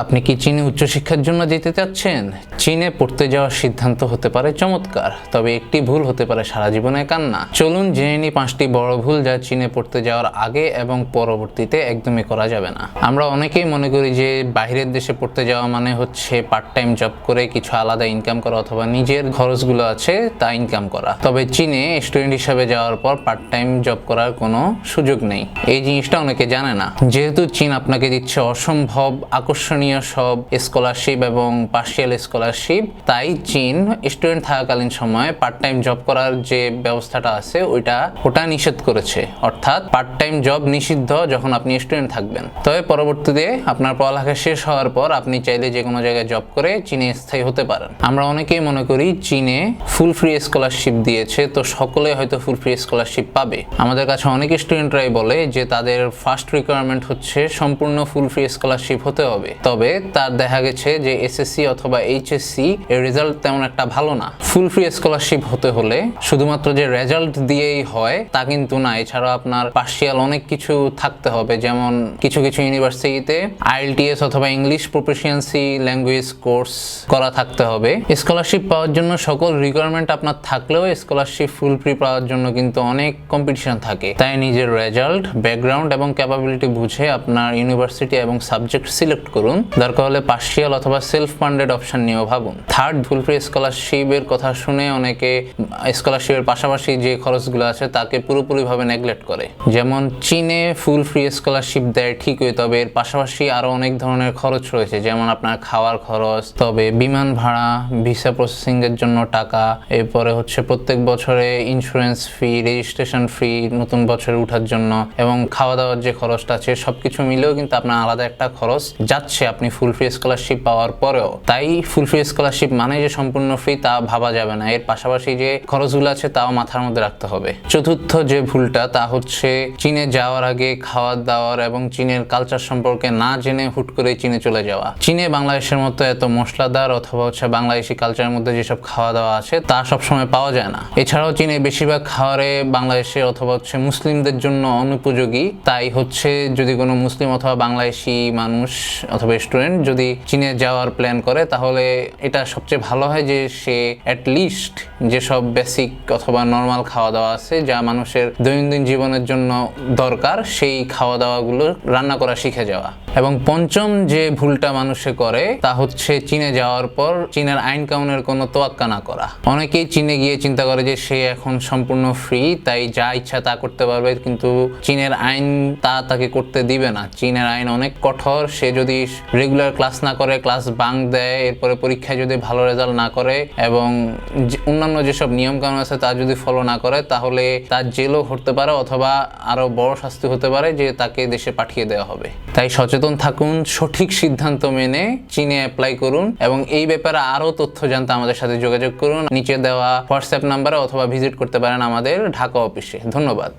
আপনি কি চীনে উচ্চশিক্ষার জন্য যেতে চাচ্ছেন? চীনে পড়তে যাওয়ার সিদ্ধান্ত হতে পারে চমৎকার, তবে একটি ভুল হতে পারে সারা জীবনের কান্না। চলুন জেনে নিই 5টি বড় ভুল যা চীনে পড়তে যাওয়ার আগে এবং পরবর্তীতে একদমই করা যাবে না। আমরা অনেকেই মনে করি যে বাইরের দেশে পড়তে যাওয়া মানে হচ্ছে পার্ট টাইম জব করে কিছু আলাদা ইনকাম করা অথবা নিজের খরচগুলো আছে তা ইনকাম করা। তবে চীনে স্টুডেন্ট হিসাবে যাওয়ার পর পার্ট টাইম জব করার কোনো সুযোগ নেই। এই জিনিসটা অনেকে জানে না। যেহেতু চীন আপনাকে দিচ্ছে অসম্ভব আকর্ষণীয় সব স্কলারশিপ এবং পার্শিয়াল স্কলারশিপ, তাই চীন স্টুডেন্ট থাকাকালীন সময়ে পার্ট টাইম জব করার যে ব্যবস্থাটা আছে ওটা নিষেধ করেছে। অর্থাৎ পার্ট টাইম জব নিষিদ্ধ যখন আপনি স্টুডেন্ট থাকবেন। তবে পরবর্তীতে আপনার পড়ালেখা শেষ হওয়ার পর আপনি চাইলে যে কোনো জায়গায় জব করে চীনে স্থায়ী হতে পারেন। আমরা অনেকেই মনে করি চীনে ফুল ফ্রি স্কলারশিপ দিয়েছে, তো সকলে হয়তো ফুল ফ্রি স্কলারশিপ পাবে। আমাদের কাছে অনেক স্টুডেন্টরাই বলে যে তাদের ফার্স্ট রিকোয়ারমেন্ট হচ্ছে সম্পূর্ণ ফুল ফ্রি স্কলারশিপ হতে হবে। তবে তার দেখা গেছে যে এসএসসি অথবা এইচএসসি এর রেজাল্ট তেমন একটা ভালো না। ফুল ফ্রি স্কলারশিপ হতে হলে শুধুমাত্র যে রেজাল্ট দিয়েই হয় তা কিন্তু না, এছাড়াও আপনার পার্শিয়াল অনেক কিছু থাকতে হবে। যেমন কিছু কিছু ইউনিভার্সিটিতে আইএলটিএস অথবা ইংলিশ প্রফিসিয়েন্সি ল্যাঙ্গুয়েজ কোর্স করা থাকতে হবে। স্কলারশিপ পাওয়ার জন্য সকল রিকোয়ারমেন্ট আপনার থাকলেও স্কলারশিপ ফুল ফ্রি পাওয়ার জন্য কিন্তু অনেক কম্পিটিশন থাকে। তাই নিজের রেজাল্ট, ব্যাকগ্রাউন্ড এবং ক্যাপাবিলিটি বুঝে আপনার ইউনিভার্সিটি এবং সাবজেক্ট সিলেক্ট করুন। দরকার হলে পার্শিয়াল অথবা সেলফ ফান্ডেড অপশন নিয়েও ভাবুন। থার্ড, ফুল ফ্রি স্কলারশিপের কথা শুনে অনেকে স্কলারশিপের পাশাপাশি যে খরচগুলো আছে তাকে পুরোপুরিভাবে নেগলেক্ট করে। যেমন চীনে ফুল ফ্রি স্কলারশিপ দেয় ঠিকই, তবে এর পাশাপাশি আরো অনেক ধরনের খরচ রয়েছে। যেমন আপনার খাওয়ার খরচ, তবে বিমান ভাড়া, ভিসা প্রসেসিং এর জন্য টাকা, এরপরে হচ্ছে প্রত্যেক বছরে ইন্স্যুরেন্স ফি, রেজিস্ট্রেশন ফি নতুন বছরে ওঠার জন্য, এবং খাওয়া দাওয়ার যে খরচটা আছে সবকিছু মিলেও কিন্তু আপনার আলাদা একটা খরচ যাচ্ছে আপনি ফুল ফ্রি স্কলারশিপ পাওয়ার পরেও। তাই ফুল ফ্রি স্কলারশিপ মানে যে সম্পূর্ণ ফ্রি তা ভাবা যাবে না। এর পাশাপাশি যে খরচগুলো আছে তাও মাথার মধ্যে রাখতে হবে। চতুর্থ যে ভুলটা তা হচ্ছে চীনে যাওয়ার আগে খাওয়া দাওয়ার এবং চীনের কালচার সম্পর্কে না জেনে হুট করে চীনে চলে যাওয়া। চীনে বাংলাদেশের মতো এত মশলাদার অথবা বাংলাদেশি কালচারের মধ্যে যেসব খাওয়া দাওয়া আছে তা সবসময় পাওয়া যায় না। এছাড়াও চীনে বেশিরভাগ খাবারে বাংলাদেশে অথবা মুসলিমদের জন্য অনুপযোগী। তাই যদি কোনো মুসলিম অথবা বাংলাদেশি মানুষ অথবা স্টুডেন্ট যদি চীনে যাওয়ার প্ল্যান করে, তাহলে এটা সবচেয়ে ভালো হয় যে সে অ্যাটলিস্ট যেসব বেসিক অথবা নর্মাল খাওয়া দাওয়া আছে যা মানুষের দৈনন্দিন জীবনের জন্য দরকার, সেই খাওয়া দাওয়াগুলো রান্না করা শিখে যাওয়া। এবং পঞ্চম যে ভুলটা মানুষে করে তা হচ্ছে চীনে যাওয়ার পর চীনের আইন কানুনের কোনো তোয়াক্কা না করা। অনেকেই চীনে গিয়ে চিন্তা করে যে সে এখন সম্পূর্ণ ফ্রি, তাই যা ইচ্ছা তা করতে পারবে, কিন্তু চীনের আইন তাকে করতে দিবে না। চীনের আইন অনেক কঠোর। সে যদি রেগুলার ক্লাস না করে, ক্লাস বাঙ্ক দেয়, এরপরে পরীক্ষায় যদি ভালো রেজাল্ট না করে এবং অন্যান্য যেসব নিয়ম কানুন আছে তা যদি ফলো না করে, তাহলে তার জেলও হতে পারে অথবা আরো বড় শাস্তি হতে পারে যে তাকে দেশে পাঠিয়ে দেওয়া হবে। তাই সচেতন থাকুন, সঠিক সিদ্ধান্ত মেনে চীনে অ্যাপ্লাই করুন এবং এই ব্যাপারে আরো তথ্য জানতে আমাদের সাথে যোগাযোগ করুন। নিচে দেওয়া হোয়াটসঅ্যাপ নাম্বারে অথবা ভিজিট করতে পারেন আমাদের ঢাকা অফিসে। ধন্যবাদ।